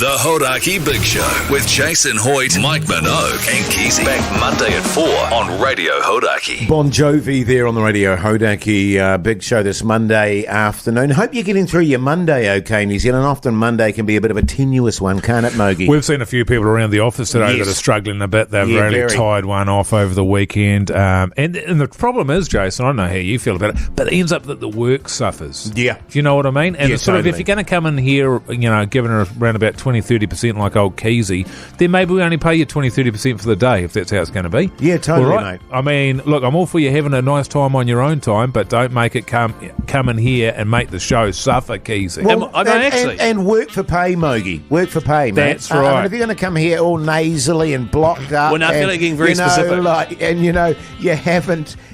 The Hauraki Big Show with Jason Hoyte, Mike Minogue and Keyzie. Back Monday at 4 on Radio Hauraki. Bon Jovi there on the Radio Hauraki Big Show this Monday afternoon. Hope you're getting through your Monday okay, New Zealand. Often Monday can be a bit of a tenuous one, can't it, Mogi? We've seen a few people around the office today that are struggling a bit. They've really tied one off over the weekend. And the problem is, Jason, I don't know how you feel about it, but it ends up that the work suffers. Yeah. Do you know what I mean? And it's sort of, if you're going to come in here, giving her around about 20-30% like old Keyzie, then maybe we only pay you 20-30% for the day, if that's how it's going to be. Yeah, totally, right? mate. I mean, look, I'm all for you having a nice time on your own time, but don't make it come in here and make the show suffer, Keyzie. Well, and work for pay, Mogi. Work for pay, mate. That's right. I mean, if you're going to come here all nasally and blocked up, we're not feeling very specific.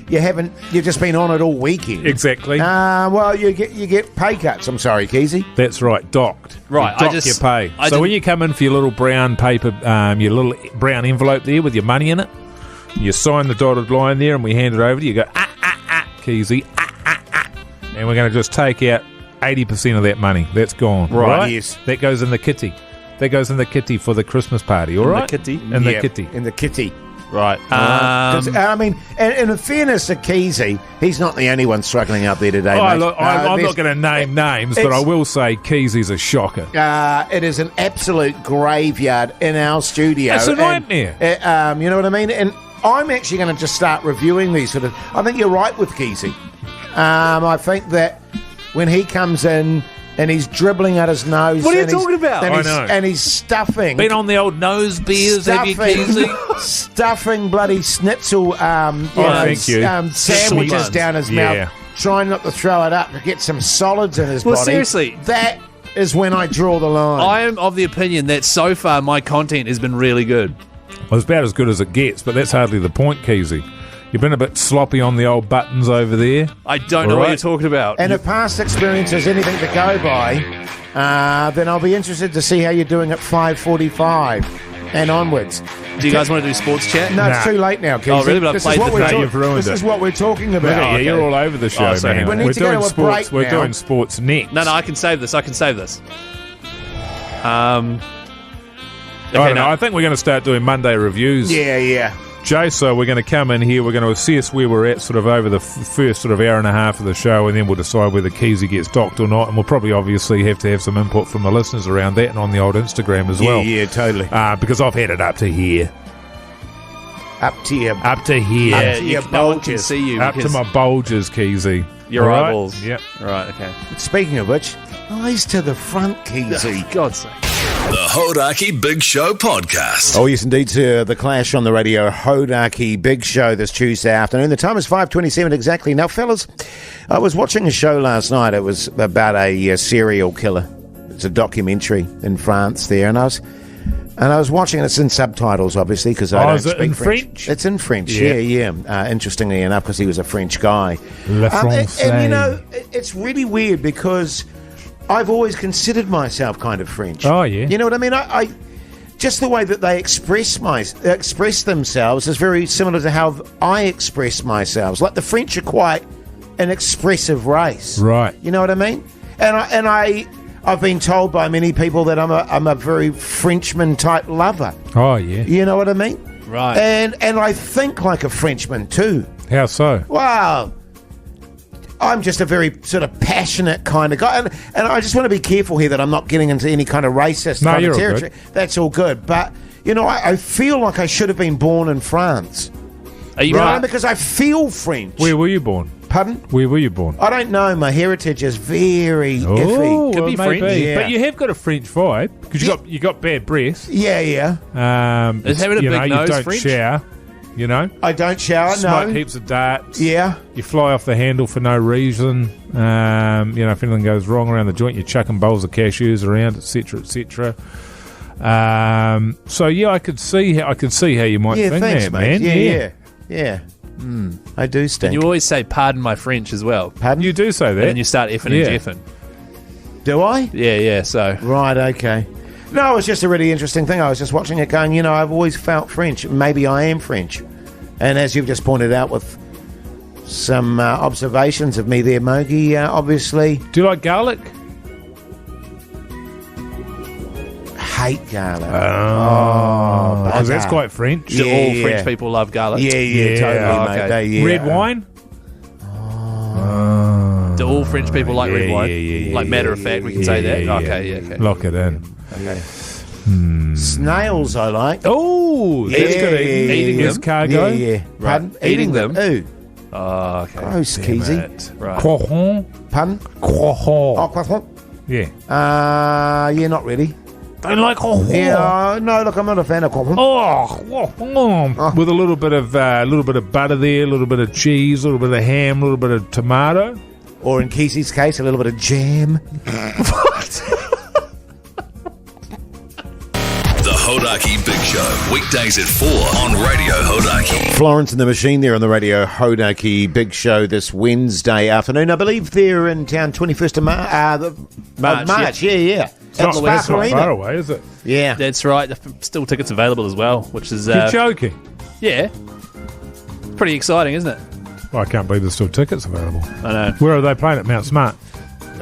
You've just been on it all weekend. Exactly. Well, you get pay cuts. I'm sorry, Keyzie. That's right, docked. Right, You dock your pay. So when you come in for your little brown paper, your little brown envelope there with your money in it, you sign the dotted line there and we hand it over to you. You go, Keyzie, and we're going to just take out 80% of that money. That's gone. Right? Yes. That goes in the kitty. That goes in the kitty for the Christmas party, all right? The kitty? In the kitty. In the kitty. Right. I mean, and in fairness to Keyzie, he's not the only one struggling out there today, mate. Look, I'm not going to name names, but I will say Keyzie's a shocker. It is an absolute graveyard in our studio. It's a nightmare. You know what I mean? And I'm actually going to just start reviewing these sort of... I think you're right with Keyzie. I think that when he comes in and he's dribbling at his nose... What are you talking about? I know. And he's stuffing... Been on the old nose beers, have you, Keyzie? Stuffing bloody schnitzel sandwiches down his mouth, trying not to throw it up to get some solids in his body. Well, seriously. That is when I draw the line. I am of the opinion that so far my content has been really good. Well, it's about as good as it gets, but that's hardly the point, Keyzie. You've been a bit sloppy on the old buttons over there. I don't know what you're talking about. And if past experience is anything to go by, then I'll be interested to see how you're doing at 5:45 and onwards. Do you guys want to do sports chat? No, it's too late now, Keyzie. Oh, really? But I've played This is what we're talking about. Yeah, you're all over the show, sorry. man. We need We're to go doing to a sports. break We're now. doing sports next. No, I can save this. I think we're going to start doing Monday reviews. Yeah. Jay, so we're going to come in here, we're going to assess where we're at sort of over the first sort of hour and a half of the show, and then we'll decide whether Keyzie gets docked or not, and we'll probably obviously have to have some input from the listeners around that and on the old Instagram as well. Yeah, totally. Because I've had it up to here. Up to your... Up to here. Yeah, your no one can bulges. see you. Up to my bulges, Keyzie. Your All right? eyeballs. Yep. Right, okay. Speaking of which, eyes to the front, Keyzie. God's sake. The Hauraki Big Show podcast. Oh, yes, indeed, to the Clash on the Radio Hauraki Big Show this Tuesday afternoon. The time is 5:27 exactly. Now, fellas, I was watching a show last night. It was about a serial killer. It's a documentary in France there, and I was watching it. It's in subtitles, obviously, because I don't speak French. It's in French, yeah. Interestingly enough, because he was a French guy. And, you know, it's really weird because... I've always considered myself kind of French. Oh, yeah. You know what I mean? I just the way that they express themselves is very similar to how I express myself. Like the French are quite an expressive race. Right. You know what I mean? And I've been told by many people that I'm a very Frenchman type lover. Oh, yeah. You know what I mean? Right. And I think like a Frenchman too. How so? Wow. I'm just a very sort of passionate kind of guy. And I just want to be careful here that I'm not getting into any kind of racist kind of territory. That's all good. But, you know, I feel like I should have been born in France. Are you right? Because I feel French. Where were you born? Pardon? Where were you born? I don't know. My heritage is very iffy. Could be French. Yeah. But you have got a French vibe because you got bad breath. Yeah. Is having a big nose you don't French? shower. You know, I don't shower. smoke no. heaps of darts. Yeah. You fly off the handle for no reason. You know, if anything goes wrong around the joint, you're chucking bowls of cashews around, etc., etc. So yeah, I could see how you might think thanks, that, mate. man. Yeah. I do stink. And you always say "pardon my French" as well. Pardon? You do say that, And then you start effing and jeffing. Do I? Yeah. So Right. Okay. No, it was just a really interesting thing. I was just watching it going, you know, I've always felt French. Maybe I am French. And as you've just pointed out with some observations of me there, Mogi, obviously... Do you like garlic? hate garlic. Because that's bugger. quite French. Do all Yeah. French people love garlic? Yeah, totally, Oh, mate. okay. They, yeah. Red wine? Do all French people like red Yeah, wine? yeah, Like matter of fact, we can say that. yeah. Okay, yeah, okay. Lock it in. Snails I like. Oh, that's Yeah, good. Eating them? Escargot. Yeah. Pardon? Eating them? Ooh, Oh, okay. gross, Keyzie. Right. Croissant. Pardon? Croissant. Oh, croissant. Yeah. Yeah, not really. Don't like croissant. Yeah, no, look, I'm not a fan of croissant. With a little bit of butter there, a little bit of cheese, a little bit of ham, a little bit of tomato. Or in Keizie's case, a little bit of jam. The Hauraki Big Show, weekdays at 4 on Radio Hauraki. Florence and the Machine there on the Radio Hauraki Big Show this Wednesday afternoon. I believe they're in town 21st of March. Yeah. It's not, At that's Spark not Arena. far away, is it? Yeah. That's right. There's still tickets available as well, which is You're joking. yeah, pretty exciting, isn't it? Well, I can't believe there's still tickets available. I know. Where are they playing at Mount Smart?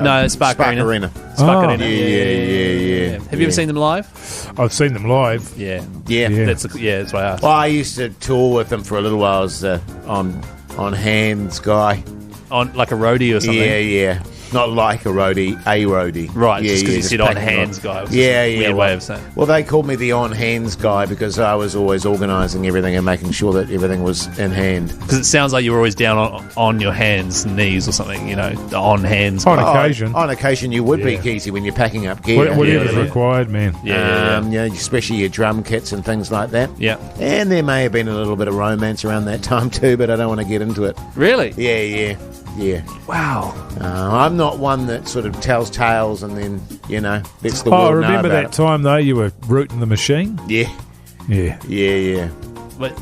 No, it's Spark Arena. Spark Oh. Arena. Yeah. Have you ever seen them live? I've seen them live. Yeah. Yeah. Yeah. That's why I asked. Well, I used to tour with them for a little while. I was on hands guy. On like a roadie or something. Yeah. Not like a roadie, a roadie. Right, Yeah, just because you just said on packing hands on. guy. It was Yeah, just a weird way of saying. Well, they called me the on hands guy because I was always organising everything and making sure that everything was in hand. Because it sounds like you were always down on your hands and knees or something, you know, the on hands On guy. occasion. On occasion, you would be, Yeah. Keezy, when you're packing up gear. Whatever's yeah. required, man. Yeah. You know, especially your drum kits and things like that. Yeah. And there may have been a little bit of romance around that time too, but I don't want to get into it. Really? Yeah. Wow. I'm not one that sort of tells tales and then, lets the Oh, world know remember about that time, though, you were rooting the machine? it. Yeah. Yeah. But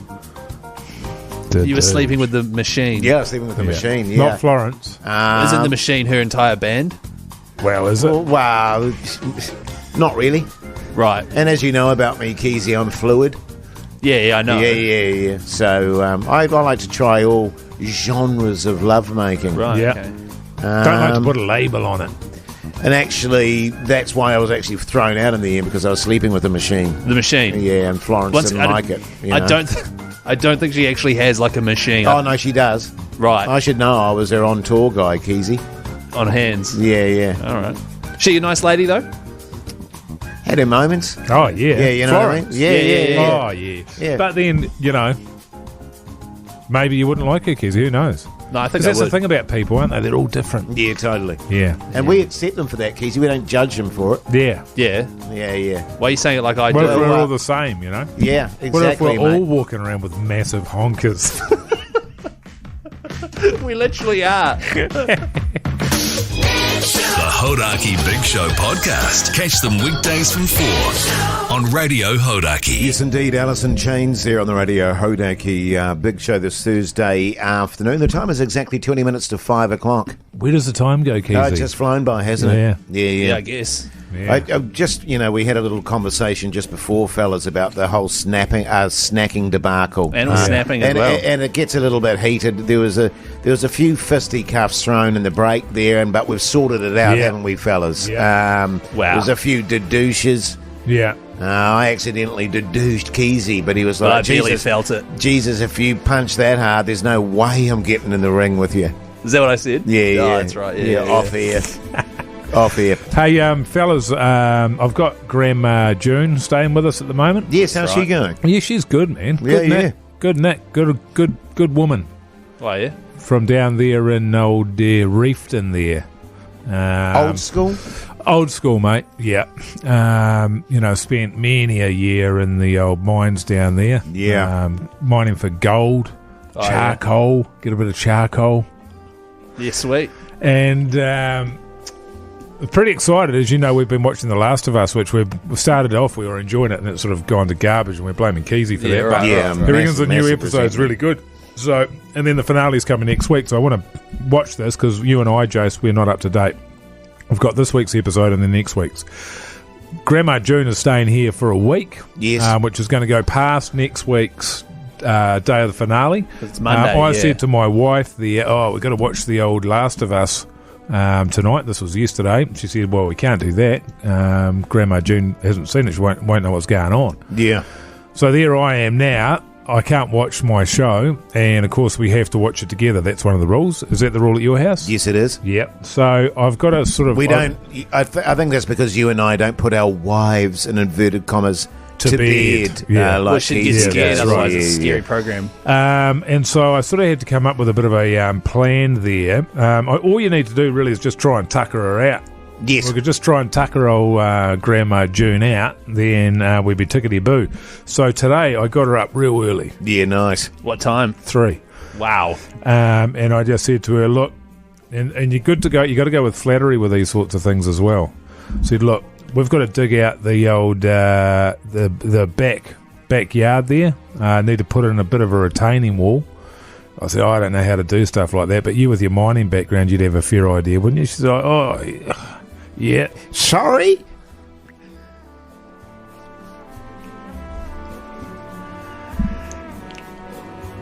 you were sleeping with the machine. Yeah, I was sleeping with the machine, yeah. Not Florence. Isn't the machine her entire band? Well, is it? Well, not really. Right. And as you know about me, Keyzie, I'm fluid. Yeah, I know. Yeah. So I like to try all genres of lovemaking. Right. Yeah. Okay. Don't like to put a label on it. And actually, that's why I was actually thrown out in the end, because I was sleeping with the machine. The machine. Yeah, and Florence didn't like it. I don't think she actually has like a machine. Oh, no, she does. Right. I should know. I was their on tour guy, Keyzie. On hands. Yeah. All right. She a nice lady though? Had her moments. Oh, yeah. Yeah, you know Florence. what I mean? Yeah. Oh, yeah. Yeah. But then, maybe you wouldn't like her, Kizzy. Who knows? No, I think Because I that's the would. thing about people, aren't they? They're all different. Yeah, totally. Yeah. And we accept them for that, Keyzie. We don't judge them for it. Yeah. Yeah. Yeah. Why are you saying it like I What if do? we're all the same, Yeah, exactly, What if we're mate. all walking around with massive honkers? We literally are. The Hauraki Big Show podcast. Catch them weekdays from 4 on Radio Hauraki. Yes, indeed. Alison Chains there on the Radio Hauraki Big Show this Thursday afternoon. The time is exactly 20 minutes to 5 o'clock. Where does the time go, Kizzy? Oh, it's just flown by, hasn't it? Yeah, Yeah. I guess. Yeah. I just, we had a little conversation just before, fellas, about the whole snacking debacle. And snapping as well. And it gets a little bit heated. There was a few fisticuffs thrown in the break there, but we've sorted it out, Yeah. haven't we, fellas? Yeah. Wow. There's a few dedouches. Yeah. I accidentally dedoused Keyzie, but he was But I like, barely Jesus, felt it. Jesus, if you punch that hard, there's no way I'm getting in the ring with you. Is that what I said? Yeah. Oh, that's right. Yeah. Off air. Off air. Hey, fellas, I've got Grandma June staying with us at the moment. Yes, how's she going? Yeah, she's good, man. Good Yeah, Nick. Good Nick. Good woman Oh, yeah. from down there in old Reefton there. Old school? Old school, mate. Yeah. Spent many a year in the old mines down there. Yeah. Mining for gold, charcoal, get a bit of charcoal. Yeah, sweet. And pretty excited. As you know, we've been watching The Last of Us, which we started off, we were enjoying it, and it's sort of gone to garbage, and we're blaming Keyzie for Yeah, that. right, But Yeah, he reckons the new massive episode's resentment. really good. So, and then the finale's coming next week, so I want to watch this, because you and I, Jace, we're not up to date. We've got this week's episode and then next week's. Grandma June is staying here for a week, Yes. which is going to go past next week's day of the finale. It's Monday, I yeah. said to my wife, we've got to watch the old Last of Us tonight. This was yesterday. She said, well, we can't do that. Grandma June hasn't seen it. She won't know what's going on. Yeah. So there I am now. I can't watch my show, and of course we have to watch it together. That's one of the rules. Is that the rule at your house? Yes, it is. Yep. So I've got to sort of... We don't... I think that's because you and I don't put our wives, in inverted commas, to bed. Yeah. Well, she'd get scared, that's otherwise right. it's a scary program. And so I sort of had to come up with a bit of a plan there. All you need to do really is just try and tucker her out. Yes. We could just try and tucker old Grandma June out, then we'd be tickety-boo. So today I got her up real early. Yeah, nice. What time? 3. Wow. And I just said to her, look, and you're good to go. You got to go with flattery with these sorts of things as well. I said, look, we've got to dig out the old the backyard there. Need to put in a bit of a retaining wall. I said, I don't know how to do stuff like that, but you with your mining background, you'd have a fair idea, wouldn't you? She's like, oh, yeah. Sorry?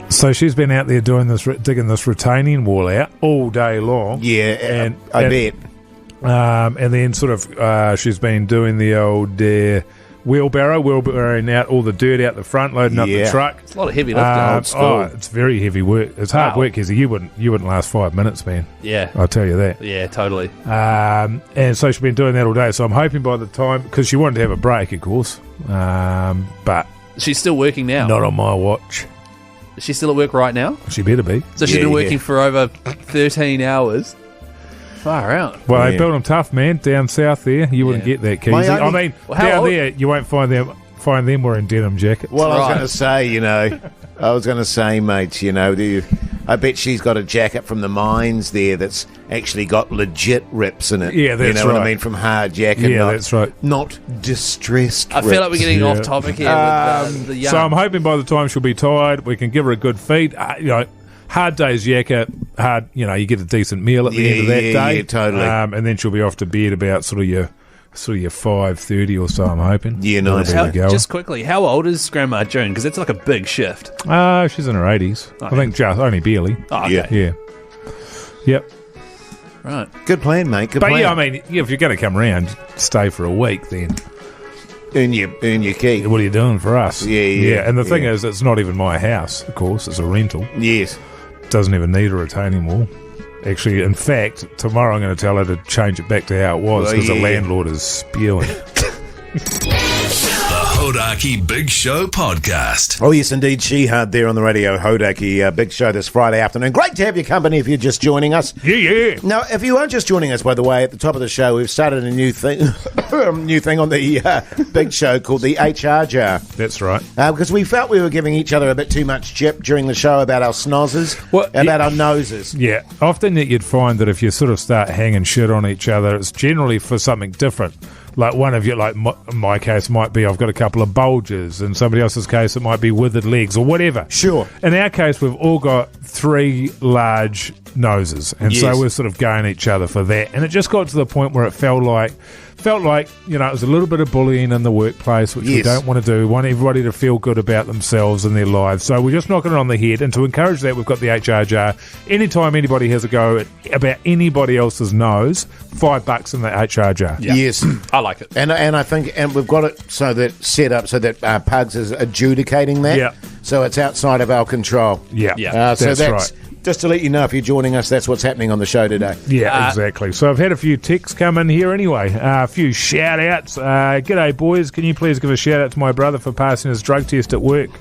So she's been out there doing this, digging this retaining wall out all day long. Yeah, and I bet. And then sort of she's been doing the old wheelbarrowing out all the dirt out the front, loading up the truck. It's a lot of heavy lifting. Old school. It's very heavy work. It's hard work, Keyzie. You wouldn't last 5 minutes, man. Yeah. I'll tell you that. Yeah, totally. And so she's been doing that all day. So I'm hoping by the time, because she wanted to have a break, of course, but She's still working now. not on my watch. Is she still at work right now? She better be. So she's been working for over 13 hours. Far out. Well, they built them tough, man. Down south there, you wouldn't get that, Keyzie. I mean, down there, you won't find them wearing denim jackets. Well, I was going to say, mate, I bet she's got a jacket from the mines there that's actually got legit rips in it. Yeah, that's You know right. what I mean? From hard jacket. Yeah, that's right. Not distressed I feel like we're getting Yeah. off topic here with the young. So I'm hoping by the time she'll be tired, we can give her a good feed. Hard day's yakka, hard. You get a decent meal at the end of that day. Yeah, totally. And then she'll be off to bed about sort of your 5:30 or so. I'm hoping. Yeah, nice. That'll be the goer. Just quickly, how old is Grandma June? Because that's like a big shift. She's in her 80s. I think just only barely. Oh, okay. Yeah. Yep. Right. Good plan, mate. Good But plan. yeah, I mean, if you're going to come around, stay for a week, then Earn your key. what are you doing for us? Yeah. And the thing is, it's not even my house, of course. It's a rental. Yes. Doesn't even need a retaining wall. Actually, in fact, tomorrow I'm going to tell her to change it back to how it was because the landlord is spewing. The Hauraki Big Show podcast. Oh, yes, indeed. She had there on the radio, Hauraki Big Show this Friday afternoon. Great to have your company if you're just joining us. Yeah. Now, if you aren't just joining us, by the way, at the top of the show, we've started a new thing on the Big Show called the HR Jar. That's right. Because we felt we were giving each other a bit too much jip during the show about our snozzes, about our noses. Yeah. Often you'd find that if you sort of start hanging shit on each other, it's generally for something different. Like one of you, like in my case, might be I've got a couple of bulges. In somebody else's case, it might be withered legs or whatever. Sure. In our case, we've all got 3 large noses. And so we're sort of going each other for that. And it just got to the point where it felt like, it was a little bit of bullying in the workplace, which we don't want to do. We want everybody to feel good about themselves and their lives. So we're just knocking it on the head. And to encourage that, we've got the HR jar. Anytime anybody has a go at about anybody else's nose, $5 in the HR jar. Yeah. Yes. I like it. And I think we've got it set up so that Pugs is adjudicating that. Yeah. So it's outside of our control. Yeah. So that's right. Just to let you know, if you're joining us, that's what's happening on the show today. Yeah, exactly. So I've had a few texts come in here anyway. A few shout-outs. G'day, boys. Can you please give a shout-out to my brother for passing his drug test at work?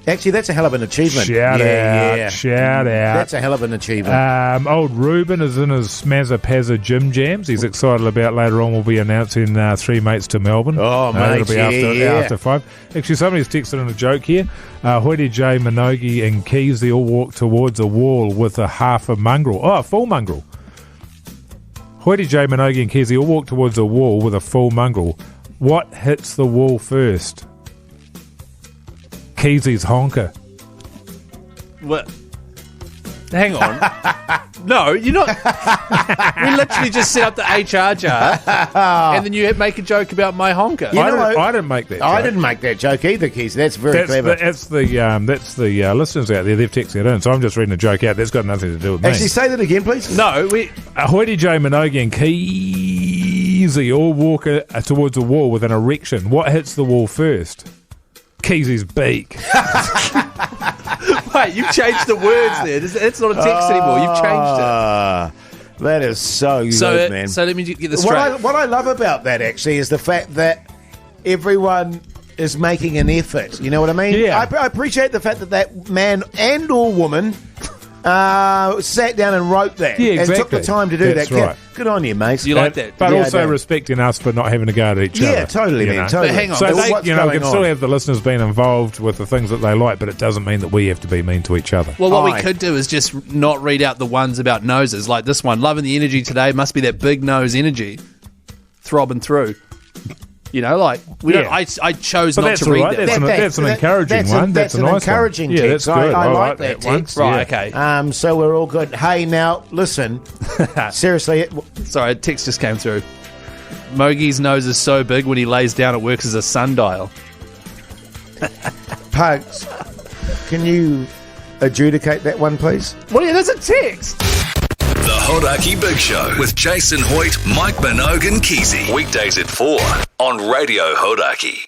Actually, that's a hell of an achievement. Shout out. That's a hell of an achievement. Old Ruben is in his Smazza Pazza Gym Jams. He's excited about later on we'll be announcing 3 mates to Melbourne. Oh, mate, it'll be after 5. Actually, somebody's texted in a joke here. Hoyte, J, Minogue and Keyzie all walk towards a wall with a half a mongrel. Oh, a full mongrel. Hoyte, J, Minogue and Keyzie all walk towards a wall with a full mongrel. What hits the wall first? Keysie's honker. What? Hang on. No, you're not. We literally just set up the HR jar, and then you make a joke about my honker. I didn't make that joke. I didn't make that joke either, Keith. That's very clever. That's the listeners out there. They've texted it in, so I'm just reading a joke out. That's got nothing to do with me. Actually, say that again, please. No, Hoyte, J, Minogue and Keyzie all walk towards a wall with an erection. What hits the wall first? Keezie's beak. Wait, you've changed the words there. It's not a text anymore. You've changed it. That is so good, man. So let me get this straight. What I love about that, actually, is the fact that everyone is making an effort. You know what I mean? Yeah. I appreciate the fact that man and or woman sat down and wrote that. Yeah, exactly. And took the time to do That's that. right. Good on you, mate. You like that? But Yeah, also I do. respecting us for not having to go at each other. Yeah, totally, you man. know? Totally. But hang on. So What's they, going can still on? have the listeners being involved with the things that they like, but it doesn't mean that we have to be mean to each other. Well, what we Aye. could do is just not read out the ones about noses, like this one. Loving the energy today. Must be that big nose energy throbbing through. You know, like we Yeah. don't. I chose But not that's to read all right. that. That's an encouraging one. That's a an nice encouraging one. Yeah, text. that's good. I like like that one. text. Right, Yeah. okay. So we're all good. Hey, now, listen. Seriously, Sorry, a text just came through. Mogie's nose is so big when he lays down it works as a sundial. Pugs, can you adjudicate that one, please? What? There's a text. The Hauraki Big Show with Jason Hoyte, Mike Minogue and Keyzie. Weekdays at 4 on Radio Hauraki.